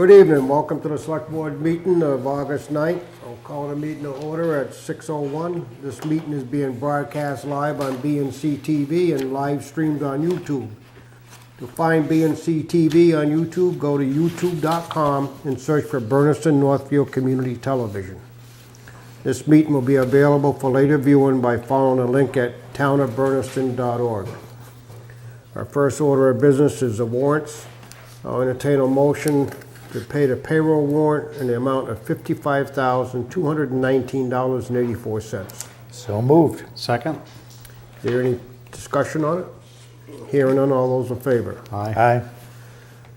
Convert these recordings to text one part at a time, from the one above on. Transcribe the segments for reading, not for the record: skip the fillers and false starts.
Good evening, welcome to the Select Board meeting of August 9th. I'll call the meeting to order at 6:01. This meeting is being broadcast live on BNC TV and live streamed on YouTube. To find BNC TV on YouTube, go to youtube.com and search for Bernardston-Northfield Community Television. This meeting will be available for later viewing by following the link at townofbernardston.org. Our first order of business is the warrants. I'll entertain a motion to pay the payroll warrant in the amount of $55,219.84. So moved. Second? Is there any discussion on it? Hearing none, all those in favor? Aye.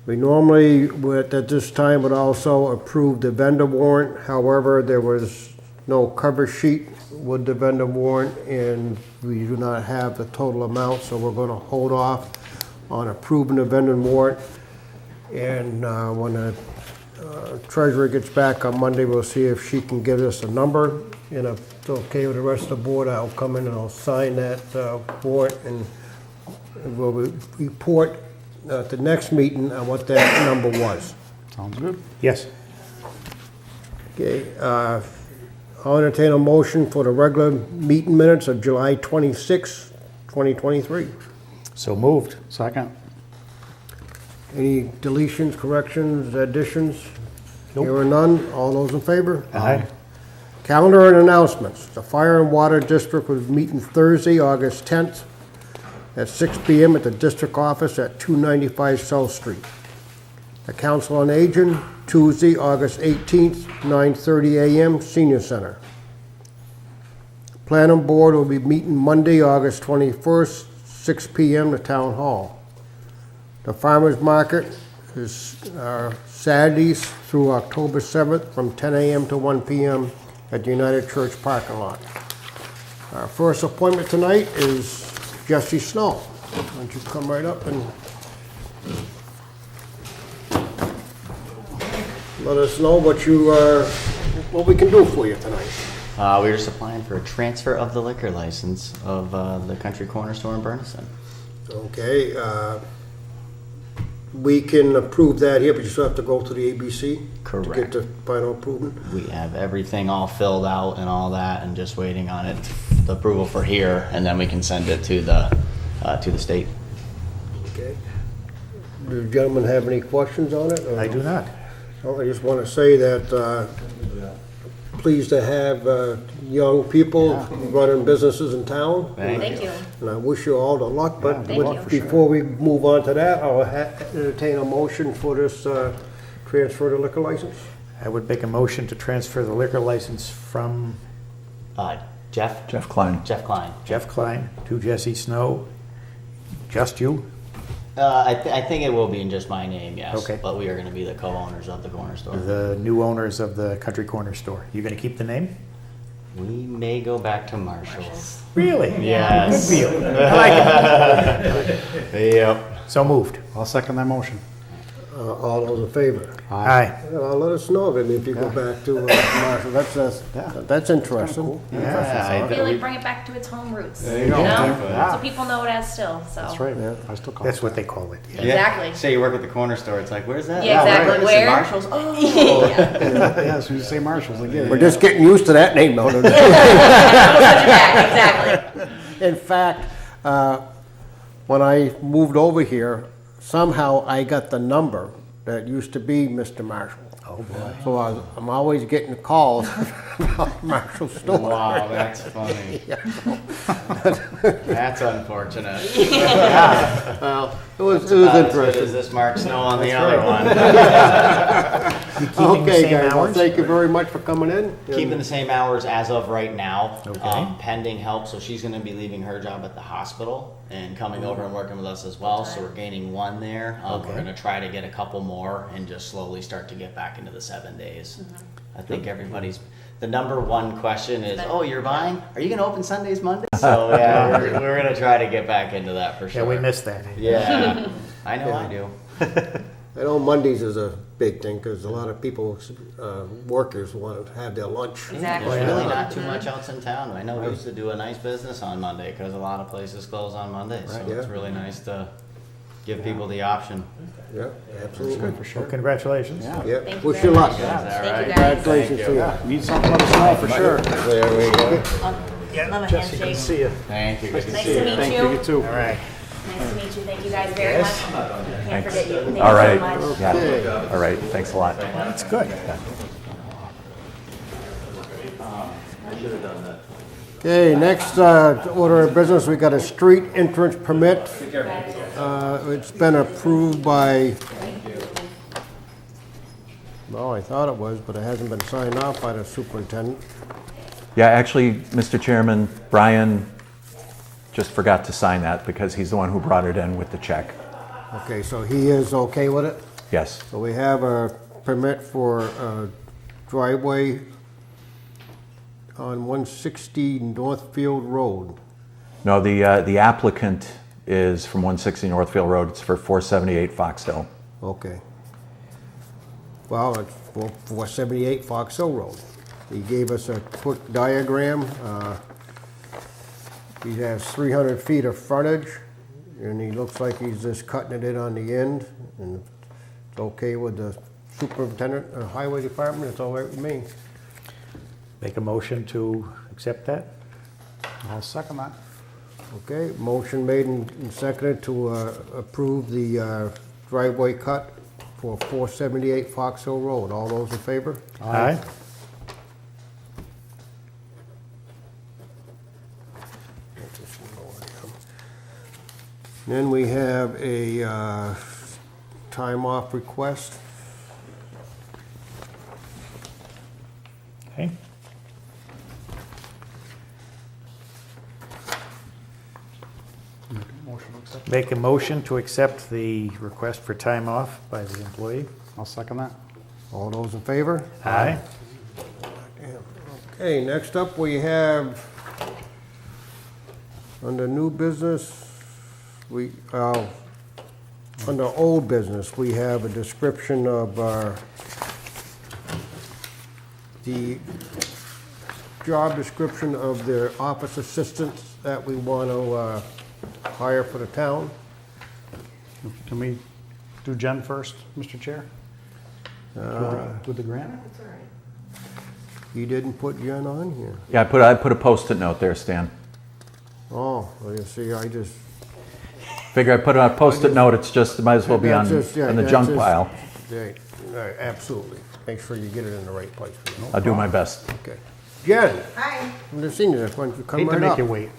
We normally, at this time, would also approve the vendor warrant. However, there was no cover sheet with the vendor warrant, and we do not have the total amount, so we're going to hold off on approving the vendor warrant. And when the treasurer gets back on Monday, we'll see if she can give us a number. And if it's okay with the rest of the board, I'll come in and I'll sign that warrant, and we'll report at the next meeting on what that number was. Sounds good. Yes. Okay, I'll entertain a motion for the regular meeting minutes of July 26, 2023. So moved. Second? Any deletions, corrections, additions? Nope. Hearing none, all those in favor? Aye. Calendar and announcements. The Fire and Water District was meeting Thursday, August 10th at 6 p.m. at the district office at 295 South Street. The Council on Aging, Tuesday, August 18th, 9:30 a.m., Senior Center. Planning Board will be meeting Monday, August 21st, 6 p.m. at Town Hall. The Farmers Market is Saturdays through October 7th from 10 a.m. to 1 p.m. at the United Church parking lot. Our first appointment tonight is Jesse Snow. Why don't you come right up and let us know what we can do for you tonight. We're just applying for a transfer of the liquor license of the Country Corner Store in Bernardston. Okay, we can approve that here, but you still have to go to the ABC Correct. to get the final approval. We have everything all filled out and all that, and just waiting on it, the approval for here, and then we can send it to the state. Okay. Do you gentlemen have any questions on it? Or? I do not. No, I just want to say that pleased to have young people running businesses in town. Thank you. And I wish you all the luck, but Thank you. before we move on to that, I'll entertain a motion for this transfer to liquor license. I would make a motion to transfer the liquor license from Jeff Klein. Jeff Klein. Jeff Klein to Jesse Snow. Just you? I think it will be in just my name, yes. Okay. But we are going to be the co-owners of the corner store. The new owners of the Country Corner Store. You going to keep the name? We may go back to Marshall's. Really? Yes. Good deal. I like it. Yep. So moved. I'll second that motion. All those in favor? Aye. Let us know if you go back to Marshall. That's interesting. Yeah, I feel like bring it back to its home roots. There you go. So people know it as still. So That's right. Yeah. I still call That's it what that. they call it. Yeah. Exactly. Say you work at the corner store, it's like, where's that? Yeah, exactly. It's Where? in Marshall's? Oh. Yeah, as soon as you say Marshall's, I get it. We're just getting used to that name now. We'll put you back. Exactly. In fact, when I moved over here, somehow I got the number that used to be Mr. Marshall. Oh, boy. So I'm always getting calls about Marshall store. Wow, that's funny. That's unfortunate. Well, it was As interesting. this Mark Snow on the other one. You keeping the Okay, same guys, well, hours? thank you very much for coming in. Keeping the same hours as of right now, Okay. pending help. So she's going to be leaving her job at the hospital and coming over and working with us as well. So we're gaining one there. Okay. We're going to try to get a couple more and just slowly start to get back into the 7 days. I think everybody's, the number one question is, oh, you're buying? Are you going to open Sundays, Mondays? So yeah, we're going to try to get back into that for sure. Yeah, we missed that. Yeah, I know I do. I know Mondays is a big thing because a lot of people, workers want to have their lunch. Exactly. There's really not too much else in town. I know we used to do a nice business on Monday because a lot of places close on Monday. So Yeah. it's really nice to give people the option. Yeah, absolutely. For sure. Well, congratulations. Yeah. Yeah, Thank you wish very you luck. much. All Thank right. you guys. Congratulations to you. Yeah, need something, let us know for sure. There we go. Love a Jesse, good to handshake. see you. Thank you. Good to Nice see to you. meet Thank you. you, you too. All right. Nice to meet you. Thank you guys very much. Can't forget you. Thank All you right. so much. Yeah. All right. Thanks a lot. That's good. Okay, next order of business, we got a street entrance permit. It's been approved by, well, I thought it was, but it hasn't been signed off by the superintendent. Yeah, actually, Mr. Chairman, Brian just forgot to sign that because he's the one who brought it in with the check. Okay, so he is okay with it? Yes. So we have a permit for a driveway on 160 Northfield Road. No, the applicant is from 160 Northfield Road. It's for 478 Fox Hill. Okay. Well, it's 478 Fox Hill Road. He gave us a quick diagram. He has 300 feet of frontage, and he looks like he's just cutting it in on the end, and it's okay with the superintendent of highway department, it's all right with me. Make a motion to accept that? I'll second that. Okay, motion made and seconded to approve the driveway cut for 478 Fox Hill Road. All those in favor? Aye. Then we have a time off request. Okay. Motion to accept. Make a motion to accept the request for time off by the employee. I'll second that. All those in favor? Aye. Okay, next up we have, under new business, under old business, we have a description of the job description of the office assistants that we want to hire for the town. Can we do Jen first, Mr. Chair? With the grant? You didn't put Jen on here. Yeah, I put a Post-it note there, Stan. Oh, well, you see, I just... Figure I put a Post-it note. It's just it might as well be on That's just- yeah, in the that's junk just- pile. Right, absolutely. Make sure you get it in the right place. I'll do my best. Okay. Jen, Hi. I've never seen you. Why don't you come Hate to right make up? you wait.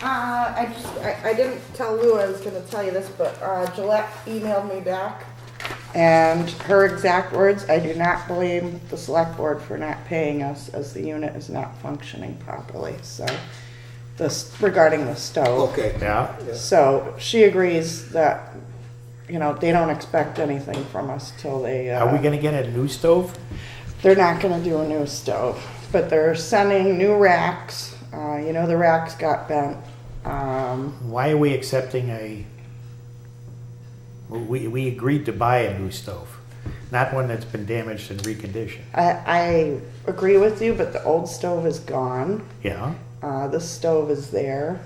I didn't tell Lou I was gonna tell you this, but Gillette emailed me back. And her exact words, I do not blame the select board for not paying us as the unit is not functioning properly, so. This, regarding the stove. Okay. Yeah. So she agrees that, you know, they don't expect anything from us till they, Are we gonna get a new stove? they're not gonna do a new stove, but they're sending new racks. You know, the racks got bent. Why are we accepting we agreed to buy a new stove, not one that's been damaged and reconditioned. I agree with you, but the old stove is gone. Yeah. This stove is there.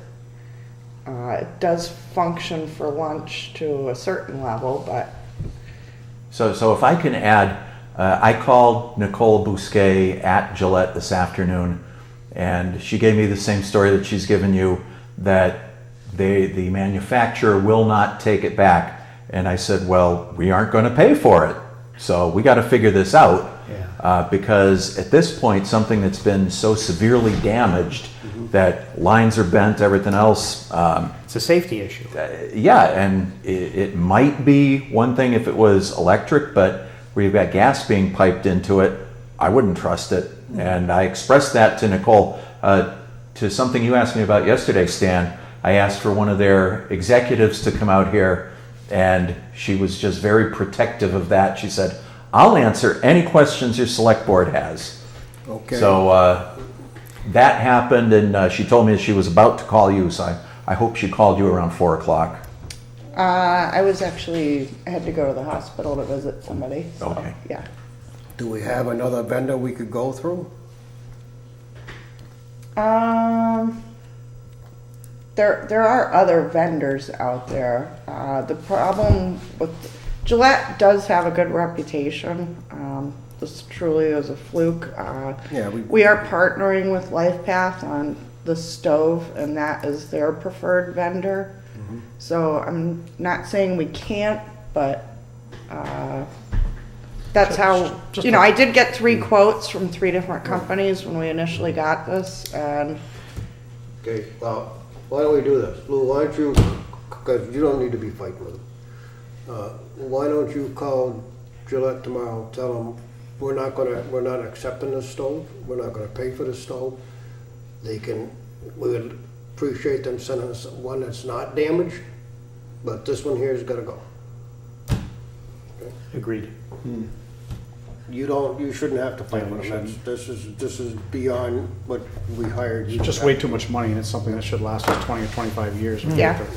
It does function for lunch to a certain level, but So if I can add, I called Nicole Bousquet at Gillette this afternoon, and she gave me the same story that she's given you, that the manufacturer will not take it back. And I said, well, we aren't going to pay for it. So we got to figure this out. Yeah. Because at this point, something that's been so severely damaged that lines are bent, everything else, It's a safety issue. yeah, and it might be one thing if it was electric, but where you've got gas being piped into it, I wouldn't trust it. And I expressed that to Nicole. To something you asked me about yesterday, Stan, I asked for one of their executives to come out here, and she was just very protective of that. She said, I'll answer any questions your select board has. Okay. So that happened, and she told me she was about to call you, so I hope she called you around 4 o'clock. I had to go to the hospital to visit somebody. So, Okay. yeah. Do we have another vendor we could go through? there are other vendors out there. The problem with Gillette does have a good reputation. This truly is a fluke. Yeah, We are partnering with LifePath on the stove, and that is their preferred vendor. So I'm not saying we can't, but that's how, just you know, I did get 3 quotes from 3 different companies when we initially got this, and Okay, well, why don't we do this? Lou, why don't you, because you don't need to be fighting with them. Why don't you call Gillette tomorrow, tell them, we're not accepting this stove, we're not gonna pay for this stove. We would appreciate them sending us one that's not damaged, but this one here's gotta go. Agreed. You shouldn't have to fight with them. This is beyond what we hired you. It's just to way have. too much money, and it's something that should last us 20 or 25 years. and we Yeah. have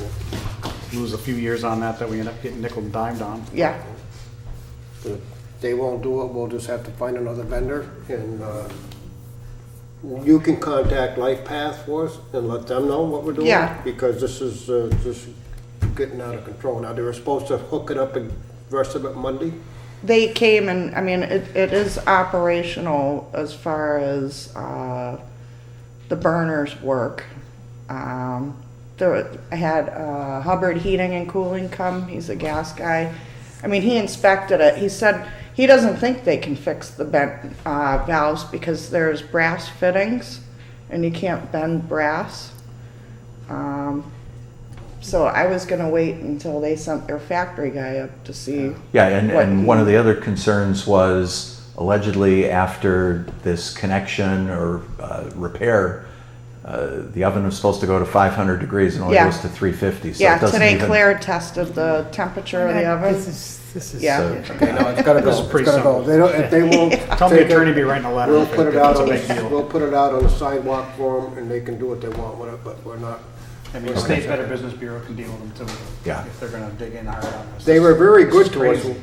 to Lose a few years on that we end up getting nickel and dimed on. yeah. If they won't do it, we'll just have to find another vendor, and you can contact LifePath for us and let them know what we're doing. Yeah. Because this is just getting out of control. Now, they were supposed to hook it up and rest of it Monday. They came and, I mean, it is operational as far as the burners work. I had Hubbard Heating and Cooling come, he's a gas guy. I mean, he inspected it. He said he doesn't think they can fix the bent valves because there's brass fittings and you can't bend brass. So I was gonna wait until they sent their factory guy up to see. Yeah, what and he- one of the other concerns was allegedly after this connection or repair, the oven was supposed to go to 500 degrees and only Yeah. goes to 350. So Yeah, it doesn't today even, Claire tested the temperature of the oven. This is. Yeah. Okay, no, it's gotta go. This is pretty It's gotta go. simple. They don't, if they won't. Tell the take it, attorney be writing a letter. We'll if put it out it's a on, big deal. we'll put it out on the sidewalk for them, and they can do what they want with it, but we're not. I mean, the State Better Business Bureau can deal with them too. Yeah. If they're gonna dig in hard on this. They were very good This is to us. crazy.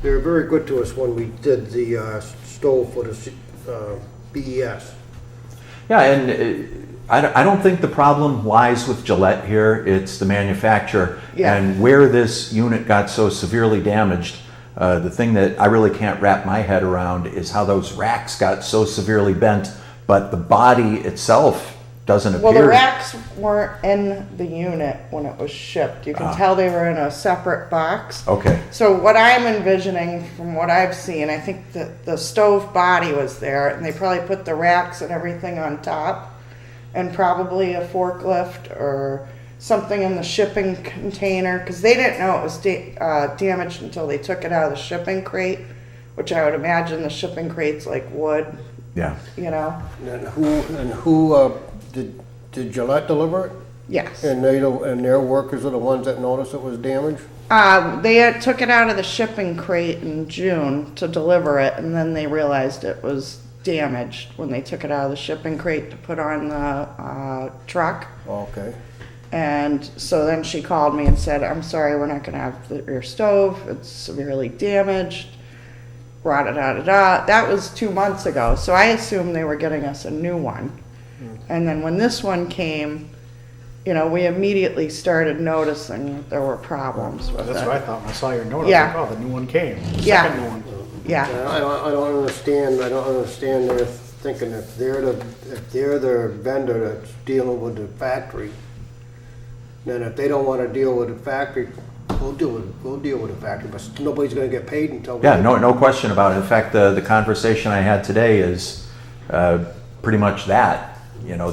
They were very good to us when we did the stove for the BES. yeah, and I don't think the problem lies with Gillette here. It's the manufacturer. Yeah. And where this unit got so severely damaged, the thing that I really can't wrap my head around is how those racks got so severely bent, but the body itself doesn't appear. Well, the racks weren't in the unit when it was shipped. You can tell they were in a separate box. Okay. So what I'm envisioning from what I've seen, I think that the stove body was there and they probably put the racks and everything on top and probably a forklift or something in the shipping container because they didn't know it was damaged until they took it out of the shipping crate, which I would imagine the shipping crate's like wood, Yeah. you know? And who did Gillette deliver it? Yes. And their workers are the ones that noticed it was damaged? Took it out of the shipping crate in June to deliver it, and then they realized it was damaged when they took it out of the shipping crate to put on the truck. Okay. And so then she called me and said, I'm sorry, we're not gonna have your stove, it's severely damaged, da-da-da-da-da. That was 2 months ago, so I assumed they were getting us a new one. And then when this one came, you know, we immediately started noticing that there were problems with That's it. what I thought when I saw your note. Yeah. I was like, oh, the new one came. The Yeah. second new one. Yeah, I don't understand their thinking if they're the vendor that's dealing with the factory, then if they don't wanna deal with the factory, we'll deal with the factory, but nobody's gonna get paid until. Yeah, no question about it. In fact, the conversation I had today is pretty much that. You know,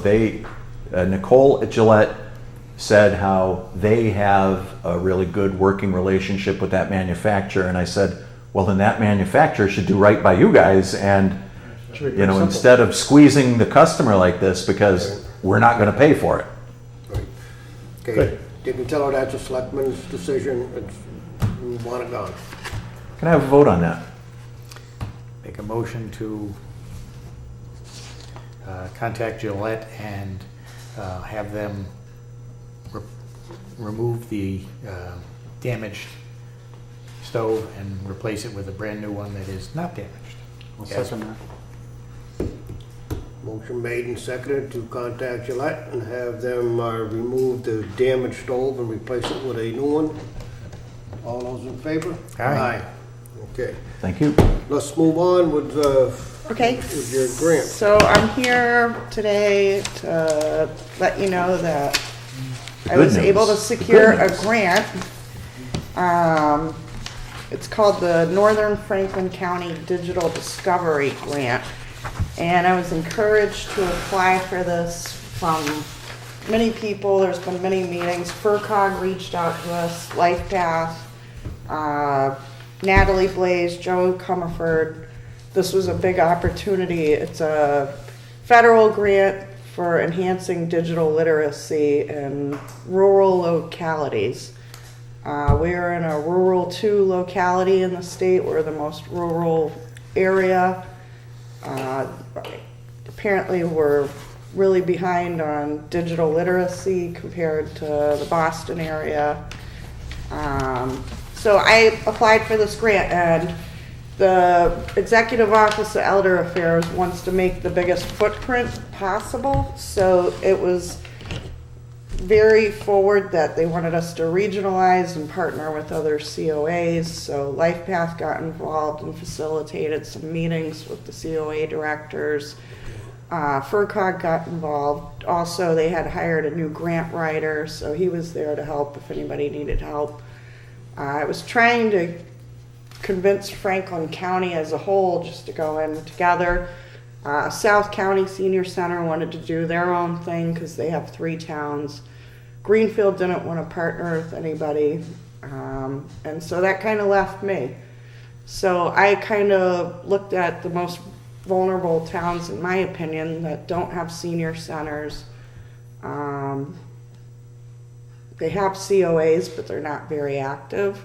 Nicole at Gillette said how they have a really good working relationship with that manufacturer, and I said, well, then that manufacturer should do right by you guys, and Should be you pretty know, simple. instead of squeezing the customer like this because we're not going to pay for it. Okay, Good. you can tell her that's a selectman's decision, we want it gone. Can I have a vote on that? Make a motion to contact Gillette and have them remove the damaged stove and replace it with a brand new one that is not damaged. I'll Yes. second that. Motion made and seconded to contact Gillette and have them remove the damaged stove and replace it with a new one. All those in favor? Aye. Okay, Thank you. let's move on with Okay. with your grant. So I'm here today to let you know that I Good was news. able to secure Good a news. grant. It's called the Northern Franklin County Digital Discovery Grant. And I was encouraged to apply for this from many people. There's been many meetings. FERCog reached out to us, LifePath, Natalie Blaze, Joe Comerford. This was a big opportunity. It's a federal grant for enhancing digital literacy in rural localities. We are in a rural 2 locality in the state. We're the most rural area. Apparently we're really behind on digital literacy compared to the Boston area. So I applied for this grant, and the Executive Office of Elder Affairs wants to make the biggest footprint possible. So it was very forward that they wanted us to regionalize and partner with other COAs. So LifePath got involved and facilitated some meetings with the COA directors. FERCog got involved. Also, they had hired a new grant writer, so he was there to help if anybody needed help. I was trying to convince Franklin County as a whole just to go in together. South County Senior Center wanted to do their own thing because they have 3 towns. Greenfield didn't want to partner with anybody, and so that kind of left me. So I kind of looked at the most vulnerable towns, in my opinion, that don't have senior centers. They have COAs, but they're not very active.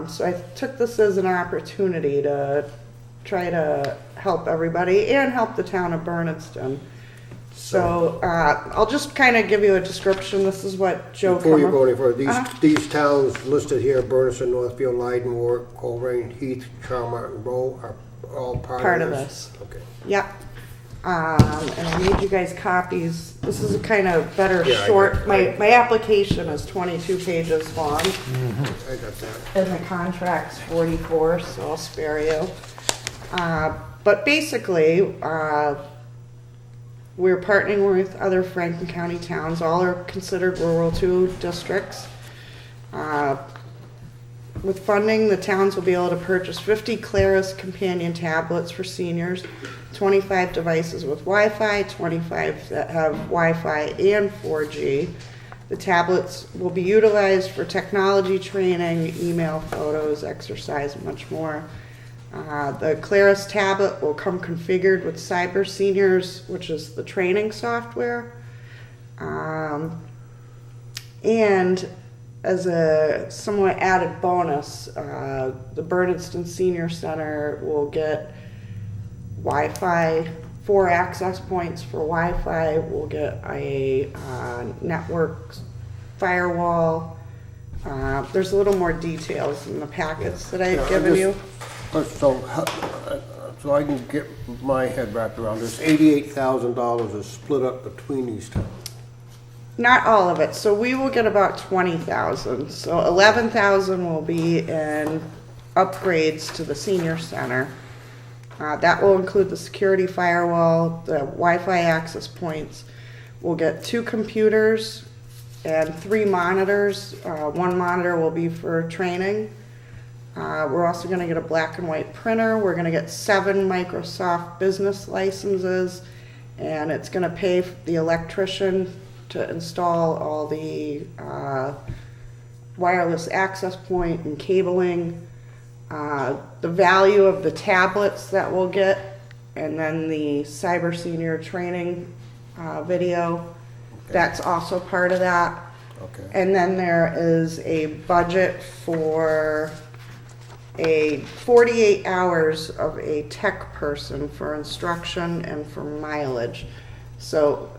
So I took this as an opportunity to try to help everybody and help the town of Bernardston. So I'll just kind of give you a description. This is what Joe. Before you go any further, Uh-huh. these towns listed here, Bernardston-Northfield, Leiden, Warwick, Coleraine, Heath, Charmartin, Row, are all part of this? Okay. Yep. And I made you guys copies. This is a kind of better Yeah, I short. got- My application is 22 pages long, I got that. and the contract's 44, so I'll spare you. But basically, we're partnering with other Franklin County towns. All are considered rural 2 districts. With funding, the towns will be able to purchase 50 Claris companion tablets for seniors, 25 devices with Wi-Fi, 25 that have Wi-Fi and 4G. The tablets will be utilized for technology training, email, photos, exercise, and much more. The Claris tablet will come configured with Cyber Seniors, which is the training software. And as a somewhat added bonus, the Bernardston Senior Center will get Wi-Fi, 4 access points for Wi-Fi. We'll get a network firewall. There's a little more details in the packets that I've given you. So I can get my head wrapped around this, $88,000 is split up between these towns. Not all of it. So we will get about 20,000. So 11,000 will be in upgrades to the senior center. That will include the security firewall, the Wi-Fi access points. We'll get 2 computers and 3 monitors. 1 monitor will be for training. We're also going to get a black and white printer. We're going to get 7 Microsoft business licenses, and it's going to pay the electrician to install all the wireless access point and cabling. The value of the tablets that we'll get, and then the Cyber Senior training video, that's also part of that. Okay. And then there is a budget for a 48 hours of a tech person for instruction and for mileage. So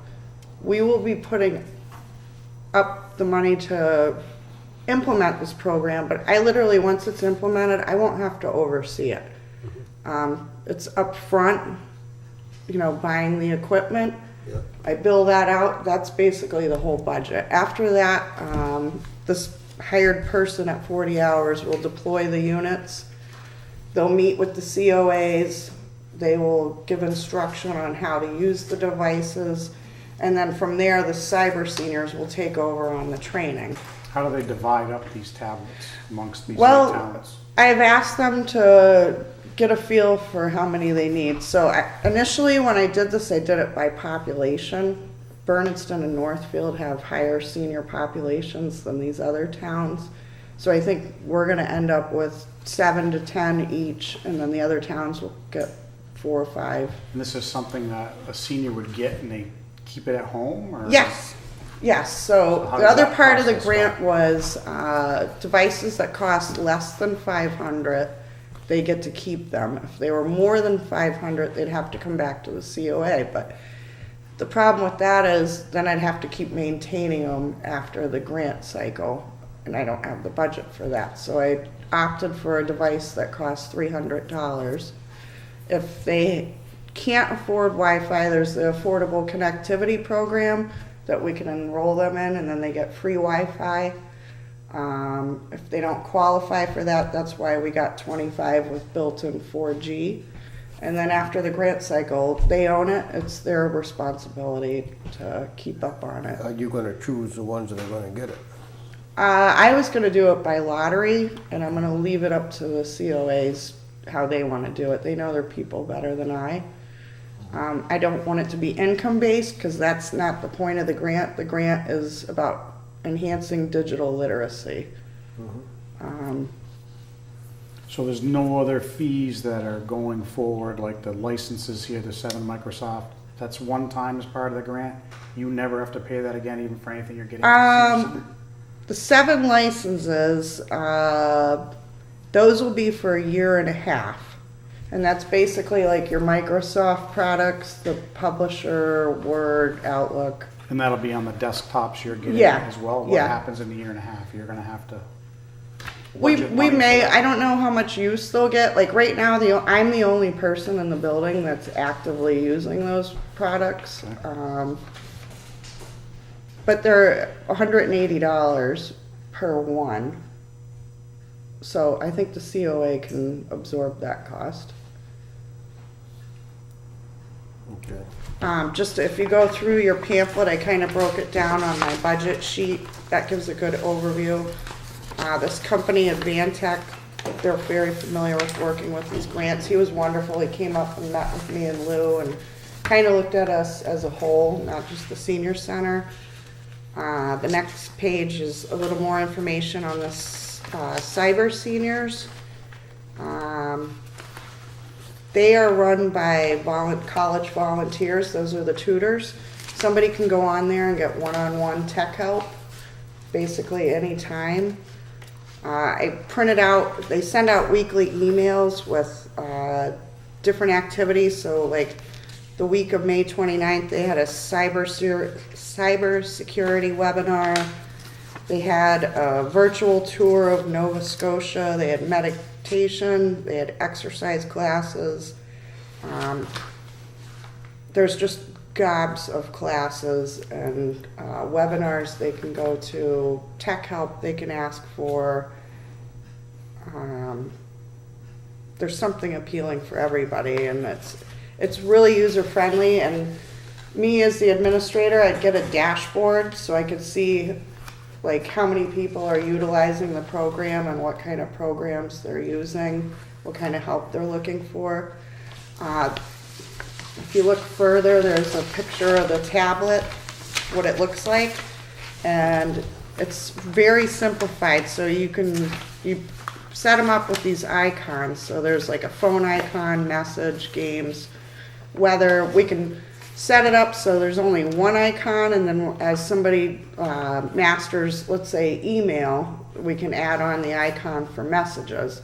we will be putting up the money to implement this program, but I literally, once it's implemented, I won't have to oversee it. It's up front, buying the equipment. Yep. I bill that out. That's basically the whole budget. After that, this hired person at 40 hours will deploy the units. They'll meet with the COAs. They will give instruction on how to use the devices. And then from there, the cyber seniors will take over on the training. How do they divide up these tablets amongst these Well, towns? I've asked them to get a feel for how many they need. So initially when I did this, I did it by population. Bernardston and Northfield have higher senior populations than these other towns. So I think we're gonna end up with 7 to 10 each, and then the other towns will get 4 or 5. And this is something that a senior would get and they keep it at home, or? Yes, so how the does other that part of the process grant was devices that cost less than 500, they get to keep them. If they were more than 500, they'd have to come back to the COA. But the problem with that is then I'd have to keep maintaining them after the grant cycle, and I don't have the budget for that. So I opted for a device that costs $300. If they can't afford Wi-Fi, there's the Affordable Connectivity Program that we can enroll them in, and then they get free Wi-Fi. If they don't qualify for that, that's why we got 25 with built-in 4G. And then after the grant cycle, they own it. It's their responsibility to keep up on it. Are you gonna choose the ones that are gonna get it? I was gonna do it by lottery, and I'm gonna leave it up to the COAs how they wanna do it. They know their people better than I. I don't want it to be income-based, because that's not the point of the grant. The grant is about enhancing digital literacy. So there's no other fees that are going forward, like the licenses here, the 7 Microsoft? That's one time as part of the grant? You never have to pay that again, even for anything you're getting? The 7 licenses, those will be for a year and a half. And that's basically like your Microsoft products, the Publisher, Word, Outlook. And that'll be on the desktops you're getting Yeah, as well? What yeah. happens in a year and a half? You're gonna have to We budget money may, for that? I don't know how much use they'll get. Like right now, I'm the only person in the building that's actively using those products. But they're $180 per one. So I think the COA can absorb that cost. Okay. Just if you go through your pamphlet, I kind of broke it down on my budget sheet. That gives a good overview. This company, Advantech, they're very familiar with working with these grants. He was wonderful. He came up and met with me and Lou and kind of looked at us as a whole, not just the senior center. The next page is a little more information on this cyber seniors. They are run by college volunteers. Those are the tutors. Somebody can go on there and get one-on-one tech help, basically anytime. I printed out, they send out weekly emails with different activities. So like the week of May 29th, they had a cyber security webinar. They had a virtual tour of Nova Scotia. They had meditation. They had exercise classes. There's just gobs of classes and webinars they can go to, tech help they can ask for. There's something appealing for everybody, and it's really user friendly. And me as the administrator, I'd get a dashboard so I could see like how many people are utilizing the program and what kind of programs they're using, what kind of help they're looking for. If you look further, there's a picture of the tablet, what it looks like, and it's very simplified. So you set them up with these icons. So there's like a phone icon, message, games, weather. We can set it up so there's only one icon, and then as somebody masters, let's say, email, we can add on the icon for messages.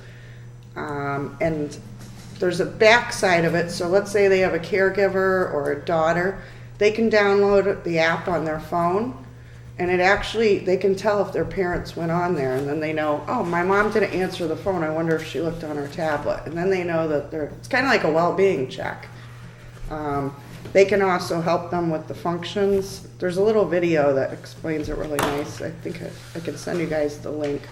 And there's a back side of it. So let's say they have a caregiver or a daughter. They can download the app on their phone, and they can tell if their parents went on there, and then they know, oh, my mom didn't answer the phone. I wonder if she looked on her tablet. And then they know that it's kind of like a well-being check. They can also help them with the functions. There's a little video that explains it really nice. I think I can send you guys the link.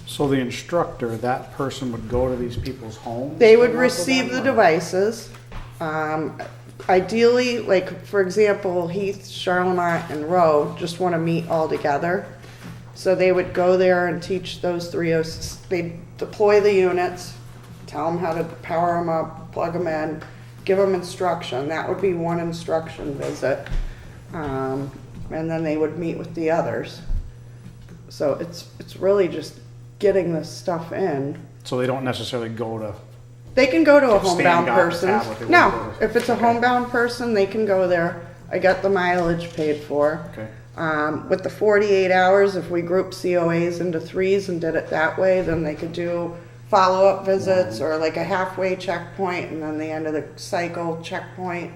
So the instructor, that person would go to these people's homes? They would and work with receive the them, or- devices. Ideally, like, for example, Heath, Charlemont, and Rowe just want to meet all together. So they would go there and teach those three. They'd deploy the units, tell them how to power them up, plug them in, give them instruction. That would be one instruction visit. And then they would meet with the others. So it's really just getting this stuff in. So they don't necessarily go to, They can go to a If Stan homebound got the person. tablet, they No, wouldn't go to- if it's a okay. homebound person, they can go there. I got the mileage paid for. okay. With the 48 hours, if we group COAs into threes and did it that way, then they could do follow-up visits or like a halfway checkpoint and then the end of the cycle checkpoint.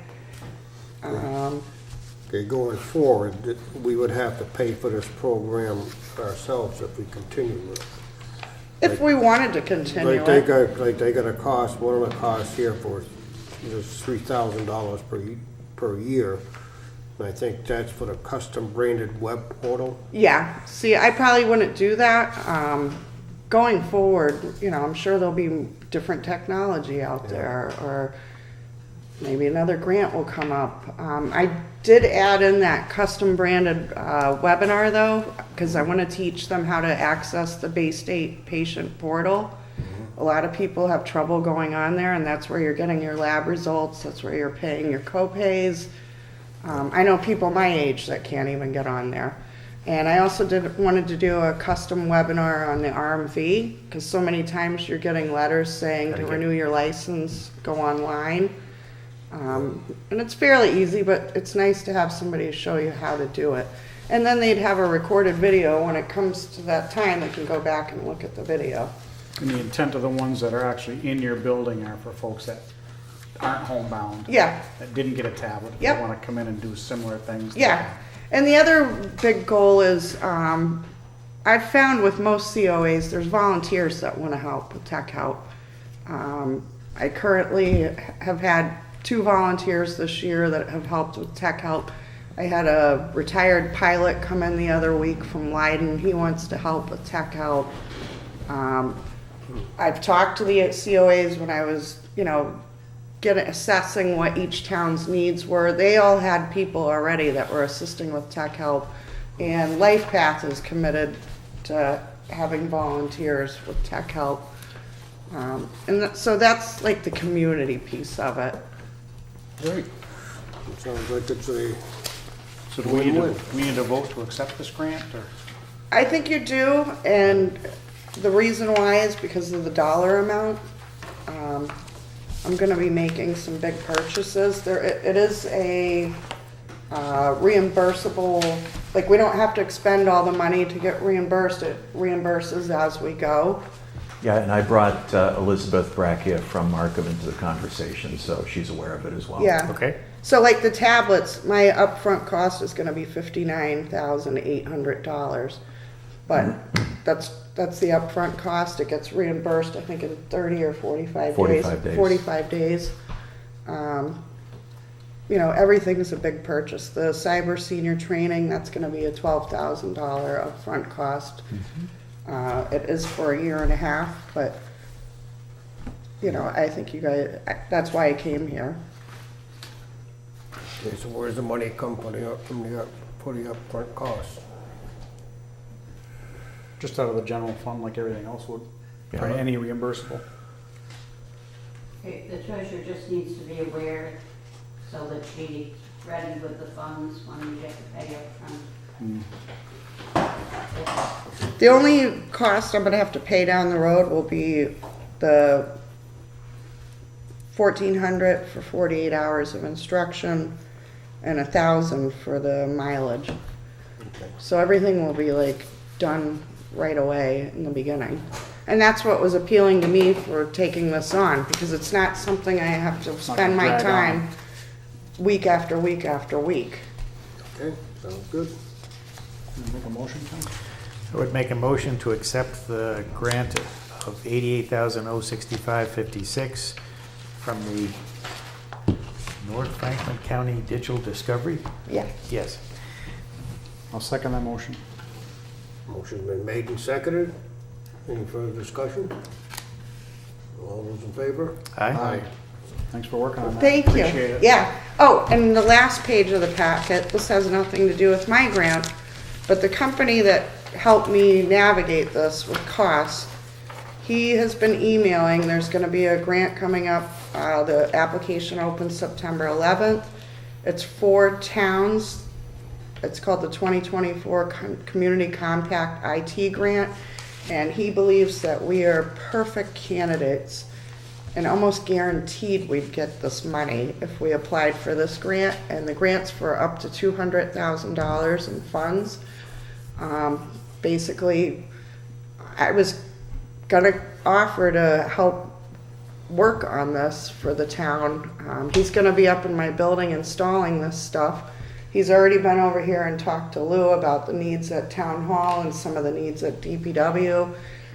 Okay, going forward, we would have to pay for this program ourselves if we continue with it. If we wanted to continue Like they it. got a cost, one of the costs here for is $3,000 per year. And I think that's for the custom branded web portal. Yeah, see, I probably wouldn't do that. Going forward, I'm sure there'll be different technology out there, or maybe another grant will come up. I did add in that custom branded webinar though, because I want to teach them how to access the Bay State patient portal. A lot of people have trouble going on there, and that's where you're getting your lab results. That's where you're paying your co-pays. I know people my age that can't even get on there. And I also wanted to do a custom webinar on the RMV, because so many times you're getting letters saying to renew your license, go online. And it's fairly easy, but it's nice to have somebody to show you how to do it. And then they'd have a recorded video. When it comes to that time, they can go back and look at the video. And the intent of the ones that are actually in your building are for folks that aren't homebound. Yeah, That didn't get a tablet. Yep. They want to come in and do similar things. yeah. And the other big goal is, I've found with most COAs, there's volunteers that want to help with tech help. I currently have had 2 volunteers this year that have helped with tech help. I had a retired pilot come in the other week from Leiden. He wants to help with tech help. I've talked to the COAs when I was, assessing what each town's needs were. They all had people already that were assisting with tech help, and LifePath is committed to having volunteers with tech help. So that's like the community piece of it. Great. Sounds like it's a So do we need Win-win. we need to vote to accept this grant, or? I think you do, and the reason why is because of the dollar amount. I'm gonna be making some big purchases. It is a reimbursable, like, we don't have to expend all the money to get reimbursed. It reimburses as we go. Yeah, and I brought Elizabeth Bracchia from Markham into the conversation, so she's aware of it as well. Yeah. Okay, So like the tablets, my upfront cost is gonna be $59,800. But that's the upfront cost. It gets reimbursed, I think, in 30 or 45 days. 45 days. 45 days. Everything's a big purchase. The cyber senior training, that's gonna be a $12,000 upfront cost. It is for a year and a half, but, I think you guys, that's why I came here. Okay, so where's the money come for the upfront cost? Just out of the general fund like everything else would, for Yeah. any reimbursable. Okay, the treasurer just needs to be aware so that she's ready with the funds when we get the pay up front. The only cost I'm gonna have to pay down the road will be the $1,400 for 48 hours of instruction and $1,000 for the mileage. So everything will be like done right away in the beginning. And that's what was appealing to me for taking this on, because it's not something I have to not spend gonna my drag on. time week after week after week. Okay, sounds good. Make a motion, Tom? I would make a motion to accept the grant of $88,065.56 from the North Franklin County Digital Discovery? Yeah. Yes. I'll second that motion. Motion's been made and seconded. Any further discussion? All those in favor? Aye. Thanks for working on that. Thank you. Appreciate it. Yeah. Oh, and the last page of the packet, this has nothing to do with my grant, but the company that helped me navigate this with costs, he has been emailing, there's gonna be a grant coming up, the application opens September 11th. It's 4 towns. It's called the 2024 Community Compact IT Grant, and he believes that we are perfect candidates and almost guaranteed we'd get this money if we applied for this grant, and the grant's for up to $200,000 in funds. Basically, I was gonna offer to help work on this for the town. He's gonna be up in my building installing this stuff. He's already been over here and talked to Lou about the needs at Town Hall and some of the needs at DPW.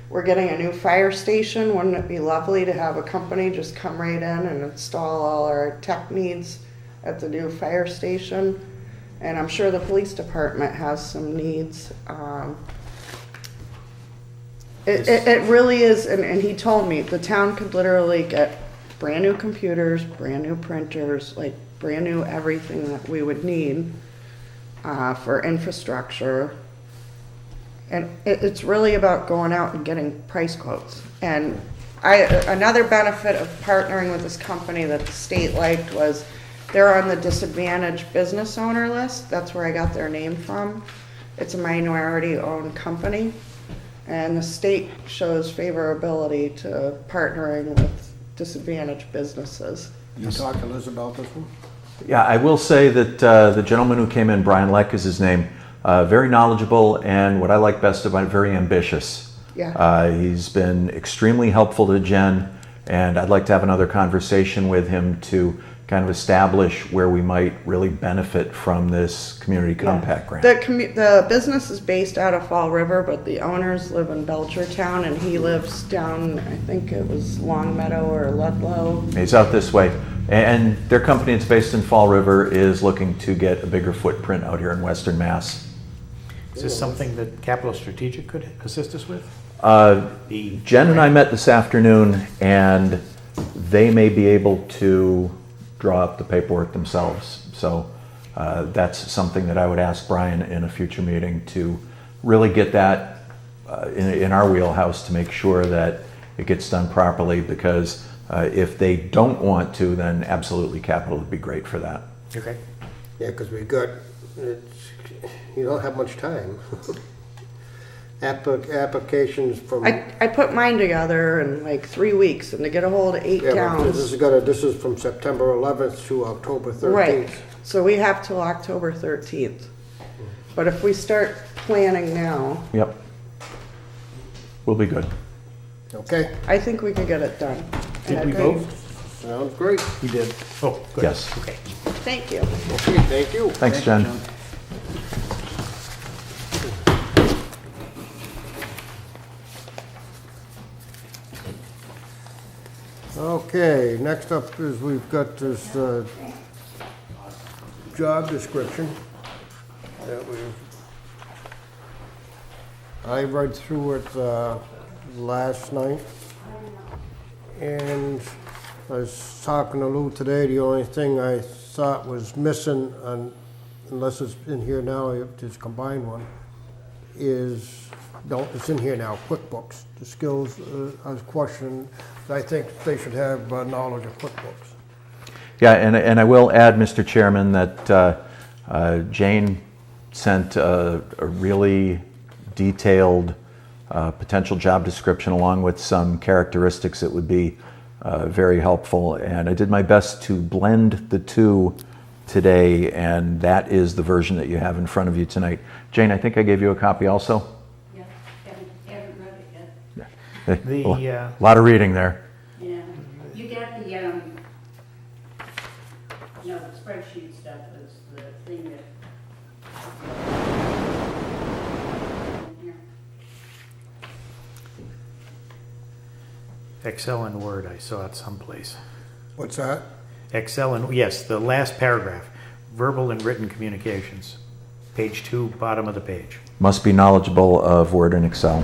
We're getting a new fire station. Wouldn't it be lovely to have a company just come right in and install all our tech needs at the new fire station? And I'm sure the police department has some needs. It really is, and he told me the town could literally get brand new computers, brand new printers, like brand new everything that we would need for infrastructure. And it's really about going out and getting price quotes. And another benefit of partnering with this company that the state liked was they're on the disadvantaged business owner list. That's where I got their name from. It's a minority-owned company. And the state shows favorability to partnering with disadvantaged businesses. You talked to Liz about this one? Yeah, I will say that the gentleman who came in, Brian Leck is his name, very knowledgeable, and what I like best about it, very ambitious. Yeah. He's been extremely helpful to Jen, and I'd like to have another conversation with him to kind of establish where we might really benefit from this community compact grant. The business is based out of Fall River, but the owners live in Belchertown, and he lives down, I think it was Longmeadow or Ludlow. He's out this way. And their company that's based in Fall River is looking to get a bigger footprint out here in Western Mass. Is this something that Capital Strategic could assist us with? Jen and I met this afternoon, and they may be able to draw up the paperwork themselves. So that's something that I would ask Brian in a future meeting to really get that in our wheelhouse to make sure that it gets done properly, because if they don't want to, then absolutely Capital would be great for that. Okay. Yeah, because you don't have much time. Applications from. I put mine together in like 3 weeks, and to get a hold of 8 Yeah, but towns. this is from September 11th to October 13th. Right, so we have till October 13th. But if we start planning now, Yep. We'll be good. Okay, I think we could get it done. Did And we I- vote? sounds great. We did. Oh, good. Yes. Okay. Thank you. Okay, thank you. Thanks, Jen. Okay, next up is we've got this job description that I read through it last night, and I was talking to Lou today. The only thing I thought was missing, unless it's in here now, I just combined one, is, no, it's in here now, QuickBooks. The skills, I was questioning, I think they should have knowledge of QuickBooks. Yeah, and I will add, Mr. Chairman, that Jane sent a really detailed potential job description along with some characteristics that would be very helpful. And I did my best to blend the two today, and that is the version that you have in front of you tonight. Jane, I think I gave you a copy also? Yeah, haven't read it yet. A lot of reading there. Yeah, you got the, the spreadsheet stuff is the thing that. Here. Excel and Word, I saw it someplace. What's that? Excel and, yes, the last paragraph, verbal and written communications. Page 2, bottom of the page. Must be knowledgeable of Word and Excel.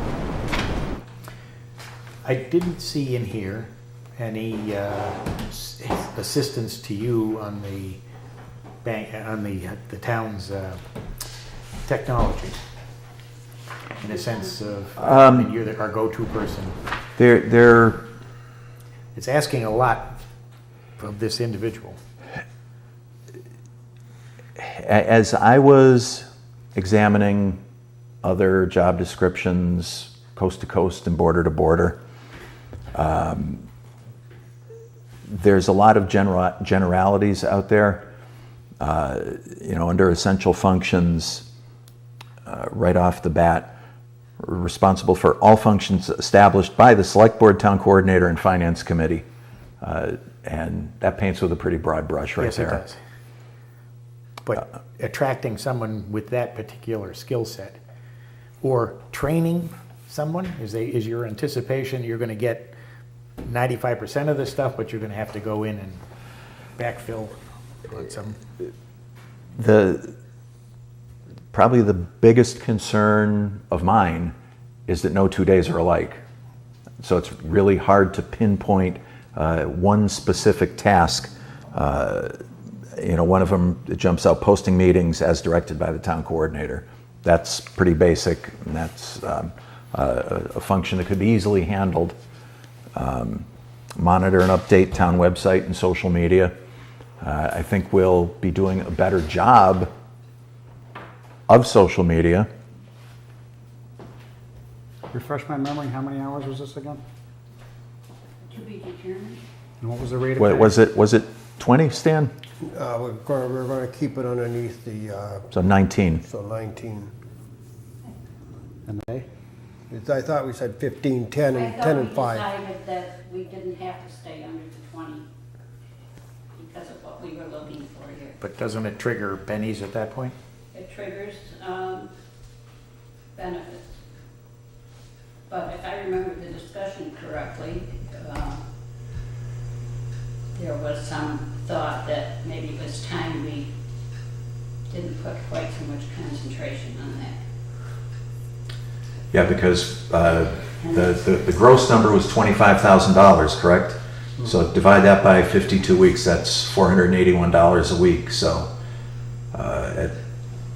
I didn't see in here any assistance to you on the bank, on the town's technology. In a sense of, I mean, you're our go-to person. They're It's asking a lot of this individual. As I was examining other job descriptions, coast to coast and border to border, there's a lot of generalities out there. Under essential functions, right off the bat, responsible for all functions established by the Select Board, Town Coordinator, and Finance Committee. And that paints with a pretty broad brush right there. Yes, it does. But attracting someone with that particular skill set, or training someone, is your anticipation you're going to get 95% of the stuff, but you're going to have to go in and backfill on some. Probably the biggest concern of mine is that no 2 days are alike. So it's really hard to pinpoint one specific task. One of them jumps out, posting meetings as directed by the town coordinator. That's pretty basic, and that's a function that could be easily handled. Monitor and update town website and social media. I think we'll be doing a better job of social media. Refresh my memory, how many hours was this again? To be determined. And what was the rate of What, pay? was it 20, Stan? We're gonna keep it underneath the, So 19. so 19. And they? I thought we said 15, 10, and 10 and 5. I thought we decided that we didn't have to stay under the 20 because of what we were looking for here. But doesn't it trigger pennies at that point? It triggers benefits. But if I remember the discussion correctly, there was some thought that maybe it was time we didn't put quite so much concentration on that. Yeah, because the gross number was $25,000, correct? So divide that by 52 weeks, that's $481 a week. So at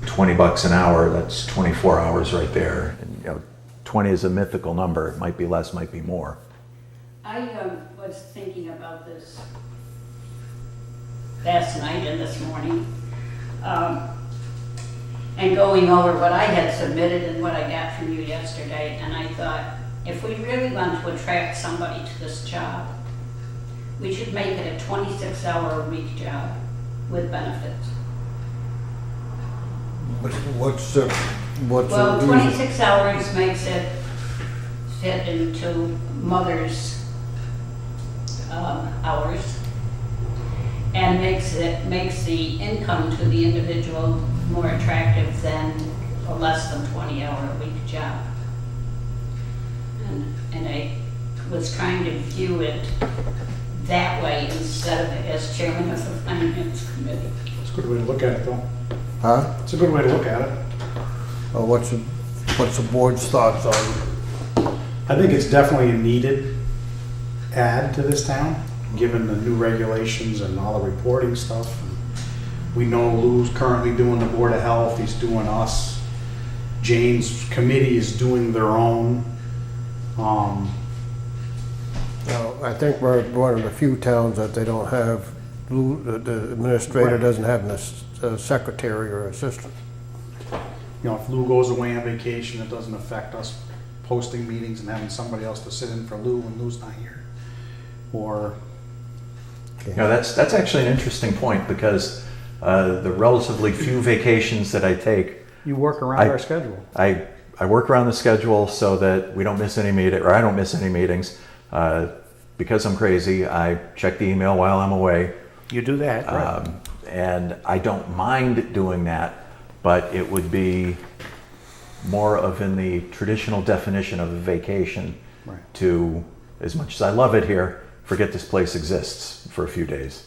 $20 an hour, that's 24 hours right there. And, 20 is a mythical number. It might be less, might be more. I was thinking about this last night and this morning, and going over what I had submitted and what I got from you yesterday, and I thought, if we really want to attract somebody to this job, we should make it a 26-hour-a-week job with benefits. What's the Well, reason? 26 hours makes it fit into mother's hours, and makes the income to the individual more attractive than a less than 20-hour-a-week job. And I was trying to view it that way instead of as chairman of the finance committee. It's a good way to look at it, though. Huh? It's a good way to look at it. What's the board's thoughts on? I think it's definitely a needed add to this town, given the new regulations and all the reporting stuff. We know Lou's currently doing the Board of Health, he's doing us. Jane's committee is doing their own. I think we're one of the few towns that they don't have, the administrator Right. doesn't have a secretary or assistant. If Lou goes away on vacation, it doesn't affect us posting meetings and having somebody else to sit in for Lou when Lou's not here. Or, That's actually an interesting point, because the relatively few vacations that I take, you work around I- our schedule. I work around the schedule so that we don't miss any meeting, or I don't miss any meetings. Because I'm crazy, I check the email while I'm away. You do that, right? And I don't mind doing that, but it would be more of in the traditional definition of a vacation Right. to, as much as I love it here, forget this place exists for a few days.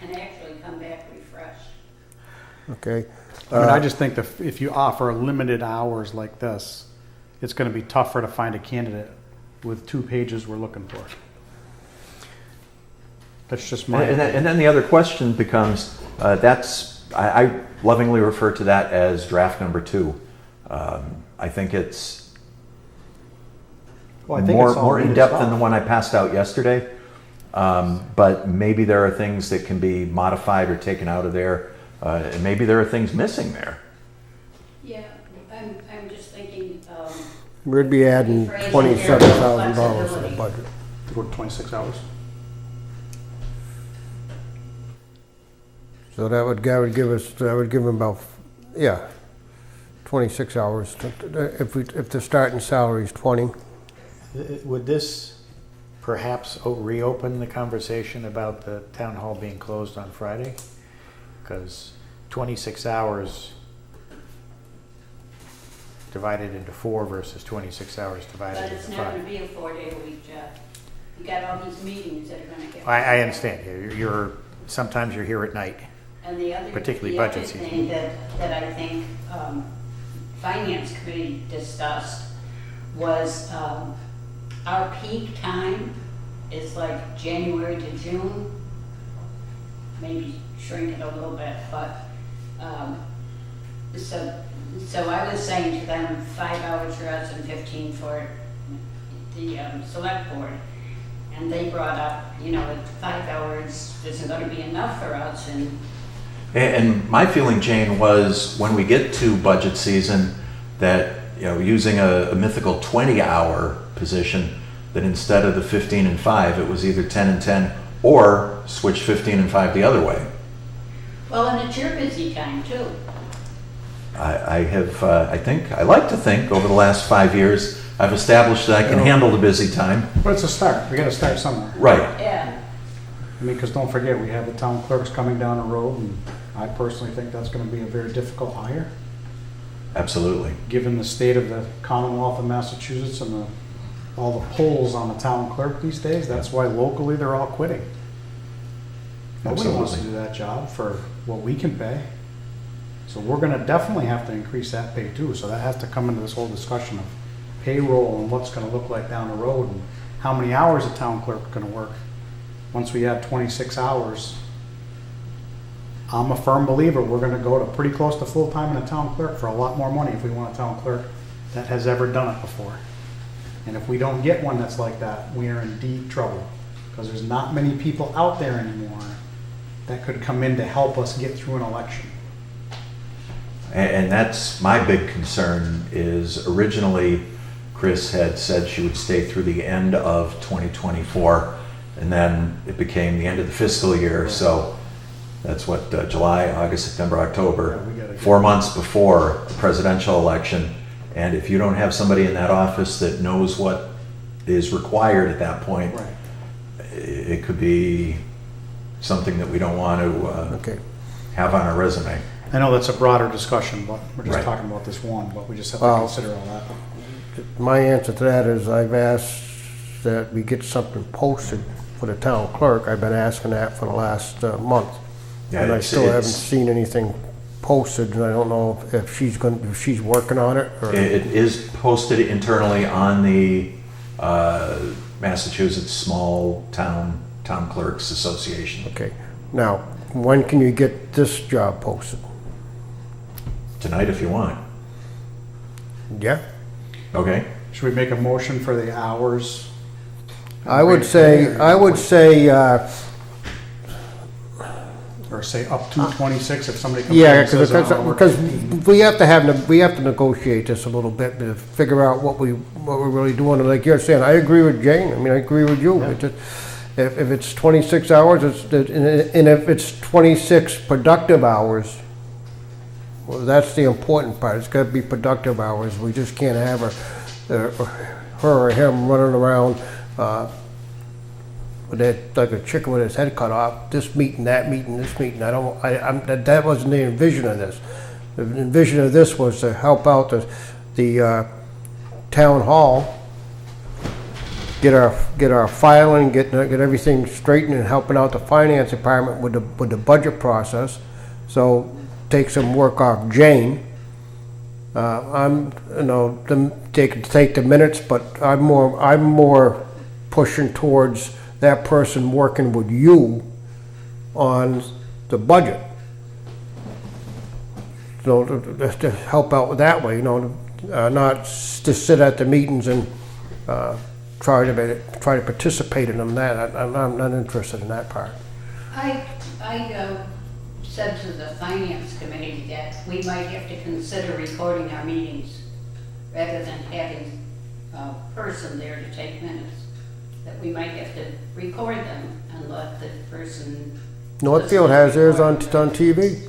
and actually come back refreshed. Okay. I mean, I just think that if you offer limited hours like this, it's gonna be tougher to find a candidate with 2 pages we're looking for. That's just my. And then the other question becomes, I lovingly refer to that as draft number 2. I think it's Well, I think it's all more needed in-depth stuff. than the one I passed out yesterday. But maybe there are things that can be modified or taken out of there. And maybe there are things missing there. Yeah, I'm just thinking, We'd be adding $27,000 to the budget. To go to 26 hours. So that would give them about, 26 hours. If the starting salary is 20. Would this perhaps reopen the conversation about the town hall being closed on Friday? Because 26 hours divided into 4 versus 26 hours divided but into it's not 5. gonna be a 4-day-a-week job. You got all these meetings that are gonna get. I understand. Sometimes you're here at night. And the other, particularly the other budget season. thing that I think Finance Committee discussed was our peak time is like January to June, maybe shrink it a little bit, but so I was saying to them 5 hours for us and 15 for the select board. And they brought up, at 5 hours isn't going to be enough for us, And my feeling, Jane, was when we get to budget season that, using a mythical 20-hour position, that instead of the 15 and 5, it was either 10 and 10 or switch 15 and 5 the other way. well, and it's your busy time too. I like to think over the last 5 years, I've established that I can handle the busy time. But it's a start. We gotta start somewhere. Right. Yeah. I mean, because don't forget, we have the town clerks coming down the road, and I personally think that's gonna be a very difficult hire, Absolutely. given the state of the Commonwealth of Massachusetts and all the pulls on the town clerk these days. That's why locally they're all quitting. Nobody wants to do Absolutely. that job for what we can pay. So we're gonna definitely have to increase that pay too. So that has to come into this whole discussion of payroll and what's gonna look like down the road and how many hours a town clerk is gonna work. Once we add 26 hours, I'm a firm believer we're gonna go to pretty close to full-time in a town clerk for a lot more money if we want a town clerk that has ever done it before. And if we don't get one that's like that, we are in deep trouble. Because there's not many people out there anymore that could come in to help us get through an election. And that's my big concern is originally Chris had said she would stay through the end of 2024 and then it became the end of the fiscal year. So that's what, July, August, September, October, Yeah, we gotta get- 4 months before the presidential election. And if you don't have somebody in that office that knows what is required at that point, Right. it could be something that we don't want to Okay. have on our resume. I know that's a broader discussion, but we're just Right. talking about this one, but we just have to Well- consider all that. My answer to that is I've asked that we get something posted for the town clerk. I've been asking that for the last month. Yeah, And I it's- still haven't it's- seen anything posted, and I don't know if she's working on it, or, It is posted internally on the Massachusetts Small Town Clerks Association. okay. Now, when can you get this job posted? Tonight if you want. Yeah? Okay? Should we make a motion for the hours? I would say, Or say up to 26 if somebody comes in yeah, and says, "I wanna work because 15." we have to negotiate this a little bit to figure out what we're really doing. And like you're saying, I agree with Jane. I mean, I agree with you. Yeah. It's just, if it's 26 hours, and if it's 26 productive hours, well, that's the important part. It's got to be productive hours. We just can't have her or him running around with that, like a chicken with his head cut off. This meeting, that meeting, this meeting. That wasn't the envision of this. The envision of this was to help out the town hall get our filing, get everything straightened and helping out the finance department with the budget process. So take some work off Jane. I'm, take the minutes, but I'm more pushing towards that person working with you on the budget. So to help out that way, not just sit at the meetings and try to participate in them. I'm not interested in that part. I said to the finance committee that we might have to consider recording our meetings rather than having a person there to take minutes. That we might have to record them and let the person. Northfield has theirs on TV.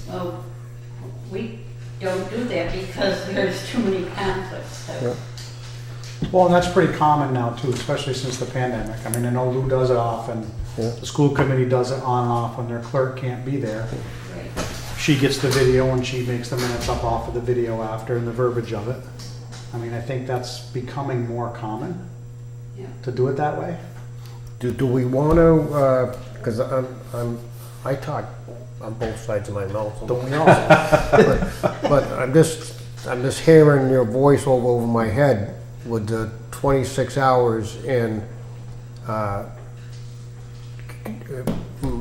Well, we don't do that because there's too many conflicts, so. Well, and that's pretty common now too, especially since the pandemic. I mean, I know Lou does it often. Yeah. The school committee does it on and off when their clerk can't be there. Right. She gets the video and she makes the minutes up off of the video after and the verbiage of it. I mean, I think that's becoming more common Yeah. to do it that way. Do we want to? Because I talk on both sides of my mouth. Don't we all? But I'm just hearing your voice over my head with the 26 hours and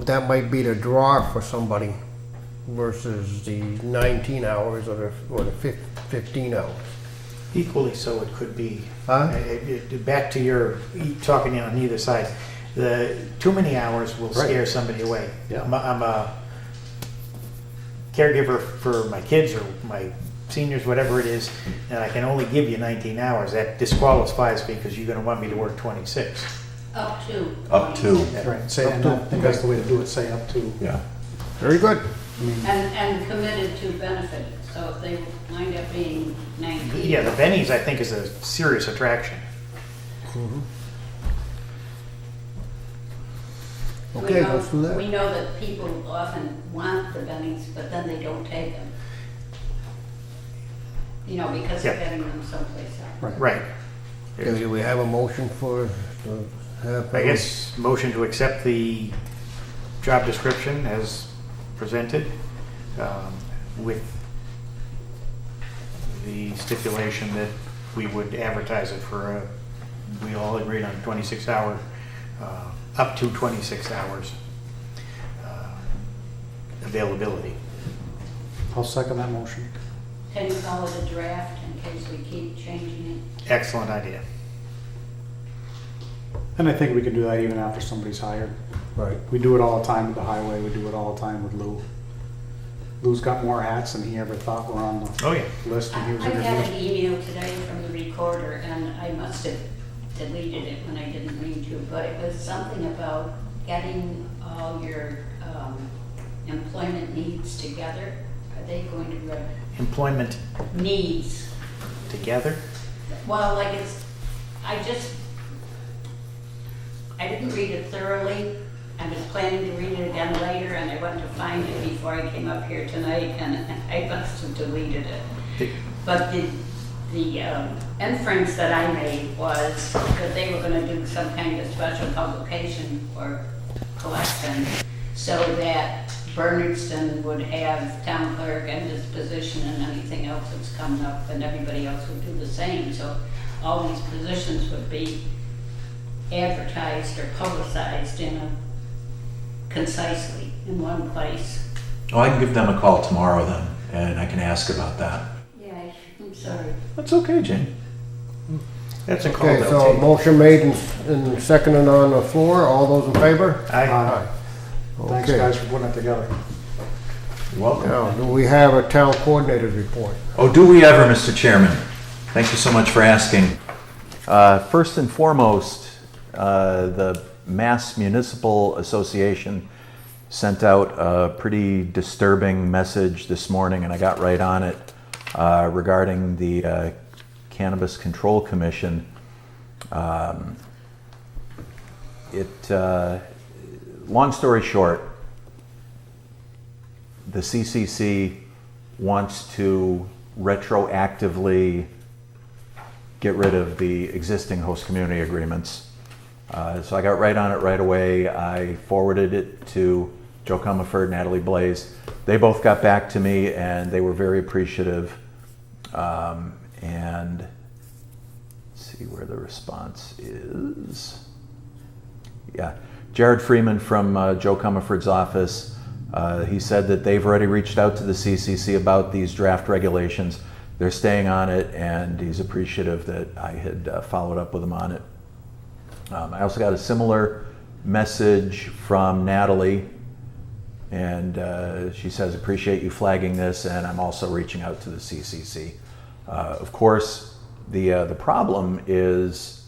that might be the draw for somebody versus the 19 hours or the 15 hours. Equally so it could be. Huh? Back to your talking on either side. The too many hours will scare somebody away. Yeah. I'm a caregiver for my kids or my seniors, whatever it is, and I can only give you 19 hours. That disqualifies me because you're going to want me to work 26. Up to. Up to. Right, say, and I think that's the way to do it, say up to. Yeah. Very good. I mean, And committed to benefit. So if they wind up being 19. Yeah, the bennies I think is a serious attraction. Okay, let's do that. We know that people often want the bennies, but then they don't take them. Because they're Yeah. getting them someplace else. Right. Okay, do we have a motion for? I guess motion to accept the job description as presented with the stipulation that we would advertise it for we all agreed on 26 hour, up to 26 hours availability. I'll second that motion. Can you call it a draft in case we keep changing Excellent idea. And I think we can do that even after somebody's hired. Right. We do it all the time with the highway, we do it all the time with Lou. Lou's got more hats than he ever thought were on the Oh, yeah. list when he was I had an interviewed. email today from the recorder, and I must have deleted it when I didn't mean to, but it was something about getting all your employment needs together. Are they going to Employment needs? together. Well, like I didn't read it thoroughly. I was planning to read it again later, and I went to find it before I came up here tonight, and I must have deleted it. But the inference that I made was that they were going to do some kind of special publication or collection so that Bernardston would have town clerk and his position and anything else that's coming up, and everybody else would do the same. So all these positions would be advertised or publicized concisely in one place. Oh, I can give them a call tomorrow then, and I can ask about that. Yeah, I'm sorry. That's okay, Jane. That's a call. Okay, they'll so take. motion made and seconded on the floor. All those in favor? Aye. Thanks Okay. guys for putting it together. You're welcome. Now, do we have a town coordinator's report? Oh, do we ever, Mr. Chairman? Thank you so much for asking. First and foremost, the Mass Municipal Association sent out a pretty disturbing message this morning, and I got right on it regarding the Cannabis Control Commission. Long story short, the CCC wants to retroactively get rid of the existing host community agreements. So I got right on it right away. I forwarded it to Joe Comerford, Natalie Blaze. They both got back to me and they were very appreciative. And let's see where the response is. Yeah, Jared Freeman from Joe Comerford's office. He said that they've already reached out to the CCC about these draft regulations. They're staying on it, and he's appreciative that I had followed up with him on it. I also got a similar message from Natalie, and she says, appreciate you flagging this, and I'm also reaching out to the CCC. Of course, the problem is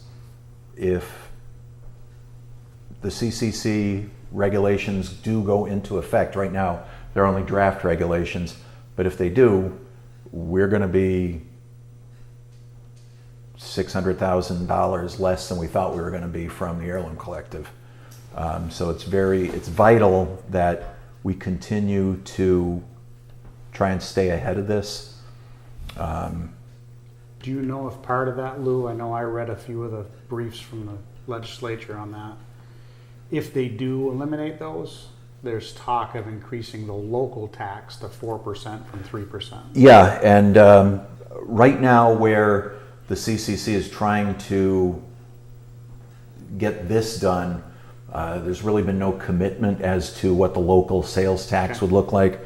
if the CCC regulations do go into effect. Right now, they're only draft regulations, but if they do, we're going to be $600,000 less than we thought we were going to be from the Heirloom Collective. So it's vital that we continue to try and stay ahead of this. Do you know if part of that, Lou, I know I read a few of the briefs from the legislature on that. If they do eliminate those, there's talk of increasing the local tax to 4% from 3%. Yeah, and right now where the CCC is trying to get this done, there's really been no commitment as to what the local sales tax would look like.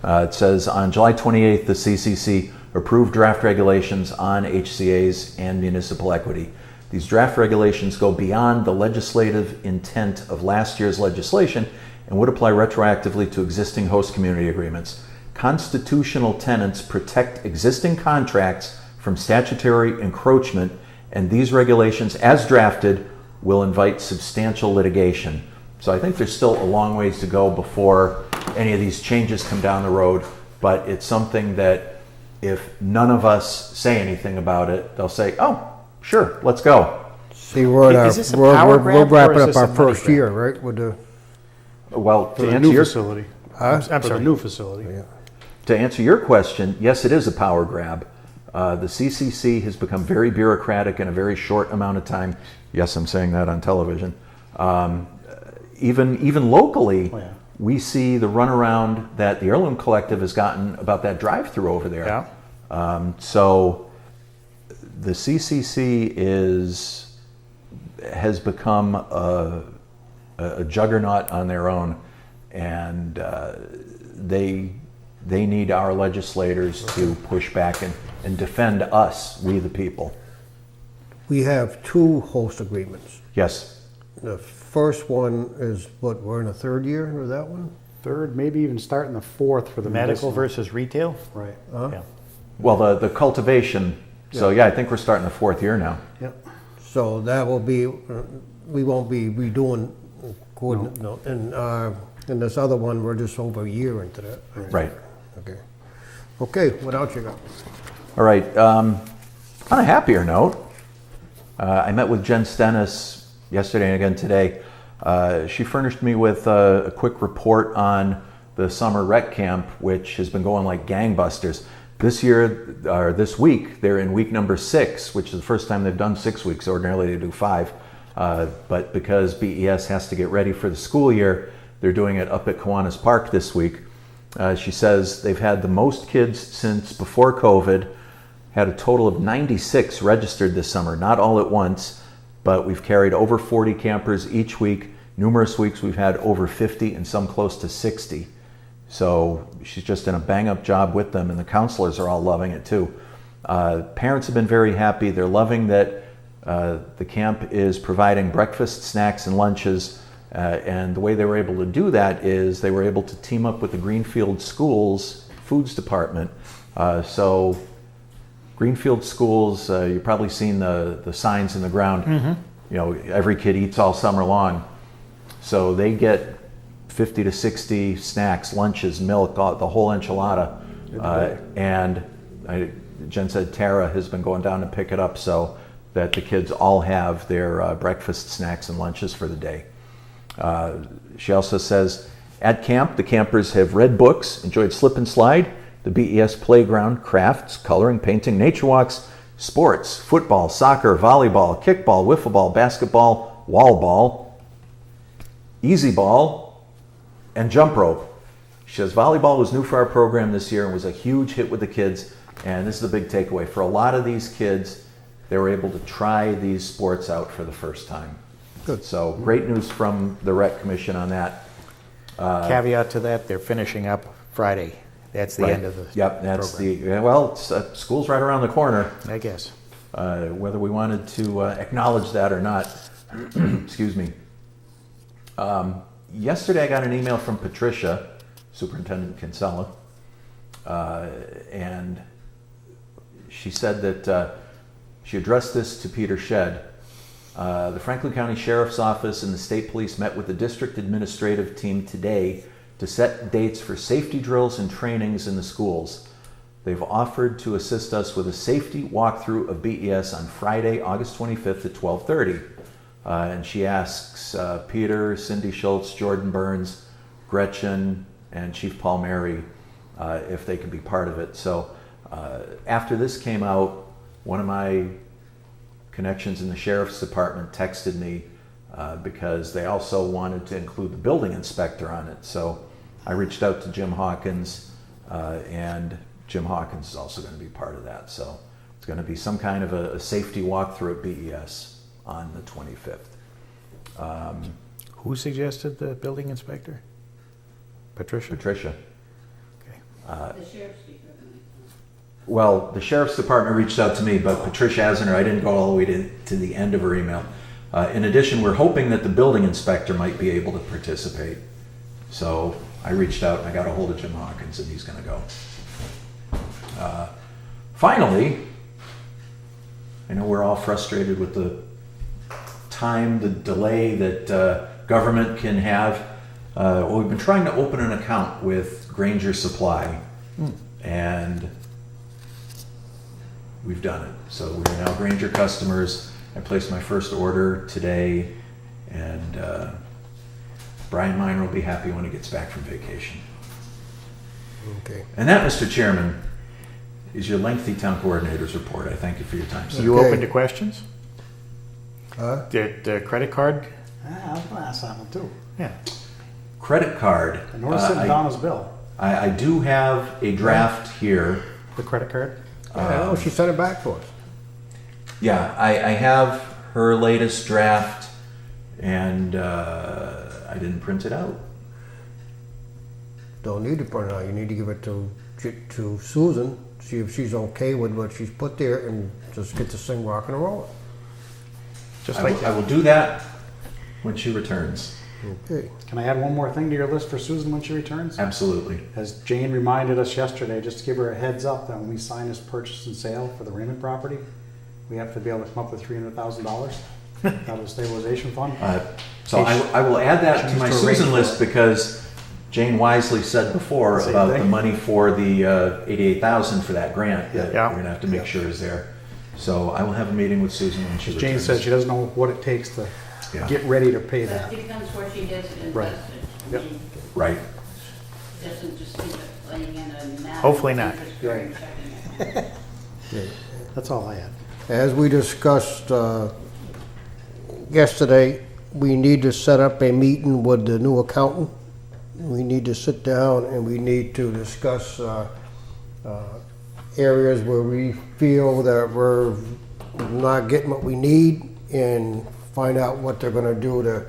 It says on July 28th, the CCC approved draft regulations on HCA's and municipal equity. These draft regulations go beyond the legislative intent of last year's legislation and would apply retroactively to existing host community agreements. Constitutional tenets protect existing contracts from statutory encroachment, and these regulations, as drafted, will invite substantial litigation. So I think there's still a long ways to go before any of these changes come down the road, but it's something that if none of us say anything about it, they'll say, oh, sure, let's go. See, we're Is this a power grab, we're or wrapping is up this our a money first grab? year, right, with the, Well, For to the answer new your facility. I'm For sorry. the new facility. yeah. To answer your question, yes, it is a power grab. The CCC has become very bureaucratic in a very short amount of time. Yes, I'm saying that on television. Even locally, Oh, yeah. we see the runaround that the Heirloom Collective has gotten about that drive-through over there. Yeah. So the CCC has become a juggernaut on their own, and they need our legislators to push back and defend us, we the people. We have two host agreements. Yes. The first one is, what, we're in the third year of that one? Third, maybe even starting the fourth for the Medical medicinal. versus retail? Right. Yeah. Well, the cultivation. So yeah, I think we're starting the fourth year now. Yep. So that will be, we won't be redoing, no. And this other one, we're just over a year into that. Right. Okay. Okay, what else you got? All right. On a happier note, I met with Jen Stennis yesterday and again today. She furnished me with a quick report on the summer rec camp, which has been going like gangbusters. This year, or this week, they're in week number 6, which is the first time they've done 6 weeks. Ordinarily they do 5. But because BES has to get ready for the school year, they're doing it up at Kiwanis Park this week. She says they've had the most kids since before COVID, had a total of 96 registered this summer, not all at once, but we've carried over 40 campers each week. Numerous weeks we've had over 50 and some close to 60. So she's just done a bang-up job with them, and the counselors are all loving it too. Parents have been very happy. They're loving that the camp is providing breakfast, snacks, and lunches. And the way they were able to do that is they were able to team up with the Greenfield Schools Foods Department. So Greenfield Schools, you've probably seen the signs in the ground. Mm-hmm. You know, every kid eats all summer long. So they get 50 to 60 snacks, lunches, milk, the whole enchilada. Jen said Tara has been going down to pick it up so that the kids all have their breakfast, snacks, and lunches for the day. She also says, at camp, the campers have read books, enjoyed slip and slide, the BES playground, crafts, coloring, painting, nature walks, sports, football, soccer, volleyball, kickball, wiffle ball, basketball, wall ball, easy ball, and jump rope. She says volleyball was new for our program this year and was a huge hit with the kids. And this is the big takeaway. For a lot of these kids, they were able to try these sports out for the first time. Good. So great news from the Rec Commission on that. Caveat to that, they're finishing up Friday. That's the Right. end of the Yep, that's program, well, school's right around the corner. I guess. Whether we wanted to acknowledge that or not. Excuse me. Yesterday I got an email from Patricia, Superintendent Kinsella, and she said that she addressed this to Peter Shedd. The Franklin County Sheriff's Office and the State Police met with the district administrative team today to set dates for safety drills and trainings in the schools. They've offered to assist us with a safety walkthrough of BES on Friday, August 25th at 12:30. And she asks Peter, Cindy Schultz, Jordan Burns, Gretchen, and Chief Paul Mary if they could be part of it. So after this came out, one of my connections in the Sheriff's Department texted me because they also wanted to include the building inspector on it. So I reached out to Jim Hawkins, and Jim Hawkins is also going to be part of that. So it's going to be some kind of a safety walkthrough at BES on the 25th. Who suggested the building inspector? Patricia? Patricia. Okay. The sheriff's department. Well, the Sheriff's Department reached out to me, but Patricia hasn't, or I didn't go all the way to the end of her email. In addition, we're hoping that the building inspector might be able to participate. So I reached out and I got a hold of Jim Hawkins, and he's going to go. Finally, I know we're all frustrated with the time, the delay that government can have. Well, we've been trying to open an account with Granger Supply, and we've done it. So we are now Granger customers. I placed my first order today, and Brian Miner will be happy when he gets back from vacation. Okay. And that, Mr. Chairman, is your lengthy town coordinator's report. I thank you for your time, sir. You Okay. open to questions? Huh? The credit card? I was gonna ask that one too. Yeah. Credit card. I noticed it in Donna's bill. I do have a draft here. The credit card? Yeah, she sent it back for us. Yeah, I have her latest draft, and I didn't print it out. Don't need to print it out. You need to give it to Susan, see if she's okay with what she's put there, and just get this thing rocking and rolling. Just I like will, that. I will do that when she returns. Okay. Can I add one more thing to your list for Susan when she returns? Absolutely. As Jane reminded us yesterday, just to give her a heads up that when we sign this purchase and sale for the Raymond property, we have to be able to come up with $300,000 out of the stabilization fund. So I will add that to my Change to a Susan rate list for it. because Jane wisely said before Same about thing. the money for the $88,000 for that grant that Yeah. we're gonna have to make sure is there. So I will have a meeting with Susan when she Jane returns. said she doesn't know what it takes to Yeah. get ready to pay But that. it depends where she gets it Right. invested. Yep. I mean, Right. doesn't just leave it laying in a mat. Hopefully not. Interest-bearing checking account. That's all I had. As we discussed yesterday, we need to set up a meeting with the new accountant. We need to sit down and we need to discuss areas where we feel that we're not getting what we need, and find out what they're gonna do to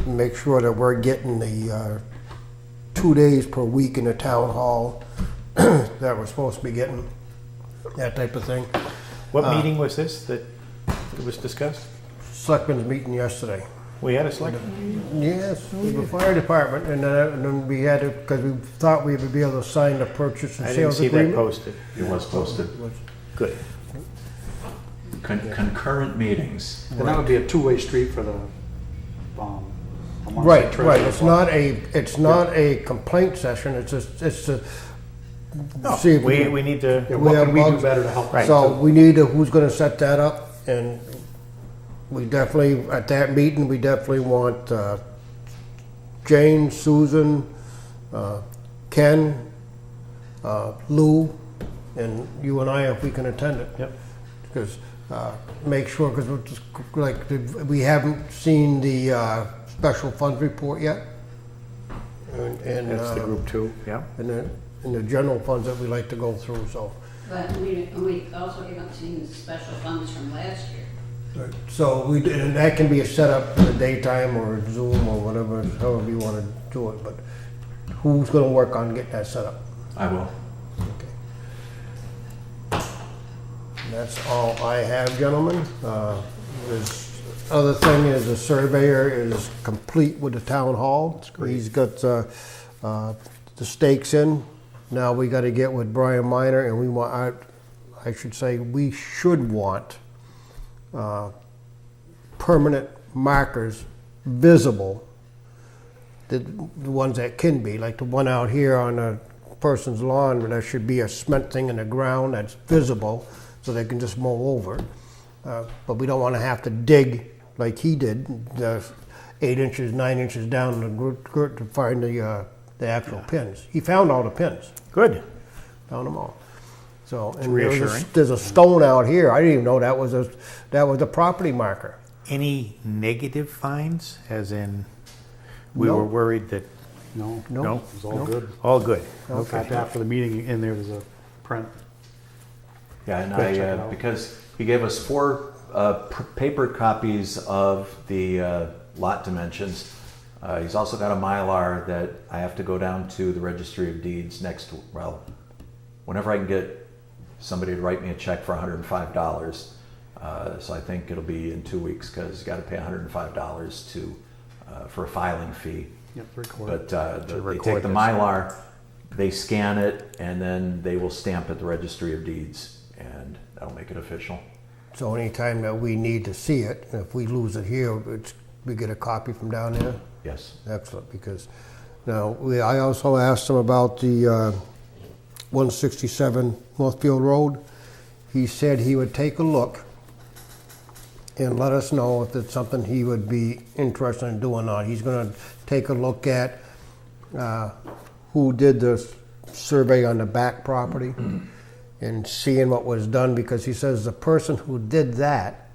make sure that we're getting the 2 days per week in the town hall that we're supposed to be getting, that type of thing. What meeting was this that it was discussed? Selectmen's meeting yesterday. We had a select. Yes, with the fire department, and then we had to, because we thought we would be able to sign the purchase and I didn't sales see that agreement. posted. It was posted. Good. Concurrent meetings. And that would be a two-way street for the, I wanna say Right, treasurer right, it's report. not a complaint session, it's to see if We we, need to, Yeah, we what have can we do bugs. better to help? Right. so we need to, who's gonna set that up, and we definitely, at that meeting, we definitely want Jane, Susan, Ken, Lou, and you and I, if we can attend it. Yep. because, make sure, because we haven't seen the special funds report yet. And That's the group two, yeah. and the general funds that we like to go through, so. But we also haven't seen the special funds from last year. So and that can be a setup in the daytime or Zoom or whatever, however you want to do it, but who's gonna work on getting that set up? I will. Okay. That's all I have, gentlemen. This other thing is the surveyor is complete with the town hall. He's got the stakes in. Now we gotta get with Brian Minor, and we want, I should say, we should want permanent markers visible, the ones that can be, like the one out here on a person's lawn, where there should be a cement thing in the ground that's visible, so they can just mow over. But we don't want to have to dig like he did, 8 inches, 9 inches down the girt to find the actual pins. He found all the pins. Good. Found them all. So, and reassuring. there's a stone out here. I didn't even know that was a property marker. Any negative finds, as in, we No. were worried that, No, no? it was all good. All good. Okay. After the meeting, in there's a print. Yeah, and Go check it out. because he gave us 4 paper copies of the lot dimensions. He's also got a Mylar that I have to go down to the Registry of Deeds whenever I can get somebody to write me a check for $105. So I think it'll be in 2 weeks, because you got to pay $105 for a filing fee. Yep, record. But they record take the this. Mylar, they scan it, and then they will stamp at the Registry of Deeds, and that'll make it official. So anytime that we need to see it, if we lose it here, we get a copy from down there. Yes. Excellent, because now I also asked him about the 167 Northfield Road. He said he would take a look and let us know if it's something he would be interested in doing or not. He's going to take a look at who did the survey on the back property and seeing what was done, because he says the person who did that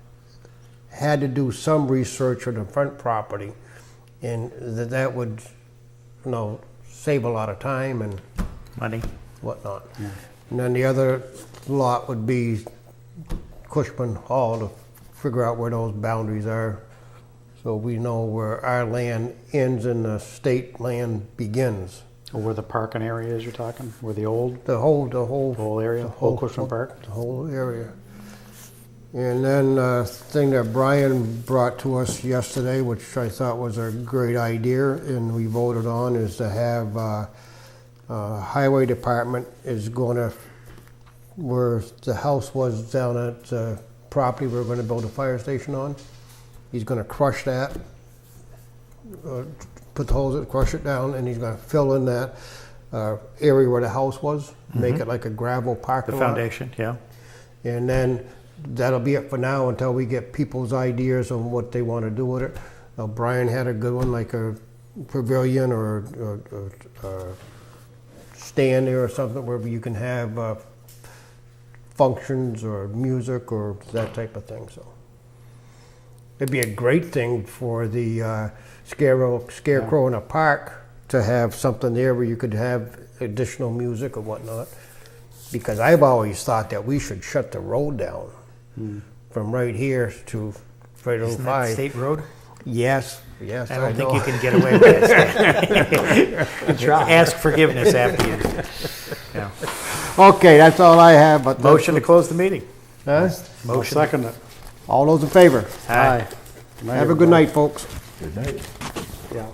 had to do some research on the front property, and that would, save a lot of time and Money. whatnot. Yeah. And then the other lot would be Cushman Hall to figure out where those boundaries are, so we know where our land ends and the state land begins. Or where the parking area is, you're talking? Where the old, The whole area, the whole Cushman Park? The whole area. And then thing that Brian brought to us yesterday, which I thought was a great idea, and we voted on, is to have highway department is going to, where the house was down at the property we're going to build a fire station on, he's going to crush that, put the holes in, crush it down, and he's going to fill in that area where the house was, make it like a gravel The parking lot. foundation, yeah. And then that'll be it for now until we get people's ideas on what they want to do with it. Brian had a good one, like a pavilion or stand there or something where you can have functions or music or that type of thing. So it'd be a great thing for the scarecrow in a park to have something there where you could have additional music or whatnot. Because I've always thought that we should shut the road down from right here to Freight Isn't that 05. state road? Yes. I don't think you can get away with that. Ask forgiveness after you. Yeah. Okay, that's all I have. But Motion to close the meeting. Huh? I'll second it. All those in favor? Aye. Have a good night, folks. Good night. Yeah.